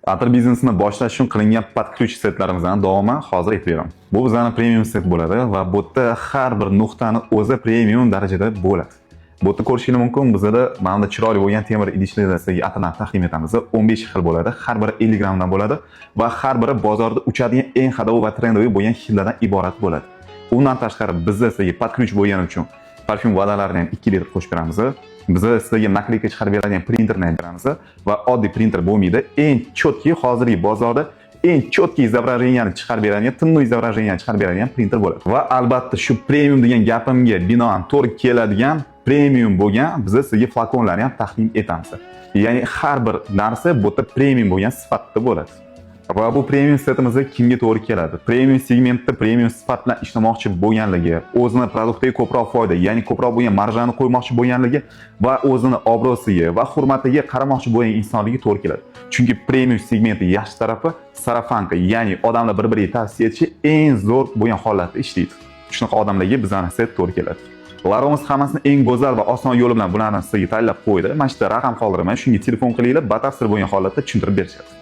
Atir biznesini boshlash uchun qilingan podключ setlarimizdan davomi hozir aytib beraman. Bu bizning premium set bo'ladi va bu yerda har bir nuqtani o'zi premium darajada bo'ladi. Bu yerda ko'rishingiz mumkin, bizda mana bunday chiroyli bo'lgan temir idishlarda sizga atirlarni taqdim etamiz. 15 xil bo'ladi, har biri 50 grammdan bo'ladi va har biri bozorda uchadigan eng xadoviy va trendoviy bo'lgan xillardan iborat bo'ladi. Undan tashqari bizda sizga podключ bo'lgani uchun parfyum vodalarini ham 2 litr qo'shib beramiz. Biz sizga nakleyka chiqarib beradigan printerni ham beramiz va oddiy printer bo'lmaydi. Eng chotki hozirgi bozorda eng chotki изображенияni chiqarib beradigan, tinnoy изображенияni chiqarib beradigan printer bo'ladi. Va albatta shu premium degan gapimga binoan to'g'ri keladigan premium bo'lgan biz sizga flakonlarni ham taqdim etamiz. Ya'ni har bir narsa bu yerda premium bo'lgan sifatda bo'ladi. Va bu premium setimizga kimga to'g'ri keladi? Premium segmentda premium sifat bilan ishlamoqchi bo'lganligi, o'zini produktiga ko'proq foyda, ya'ni ko'proq bo'lgan marjani qo'ymoqchi bo'lganligi va o'zini obro'siga va hurmatiga qaramoqchi bo'lgan insonlarga to'g'ri keladi. Chunki premium segmenti yaxshi tarafi sarafanka, ya'ni odamlar bir-biriga tavsiya etishi eng zo'r bo'lgan holatda ishlaydi. Shunaqa odamlarga bizning set to'g'ri keladi. Laromas hammasini eng go'zal va oson yo'li bilan bularni sizga tanlab qo'ydi. Mana shu raqam qoldiraman, shunga telefon qilinglar, batafsil bo'lgan holatda tushuntirib berishadi.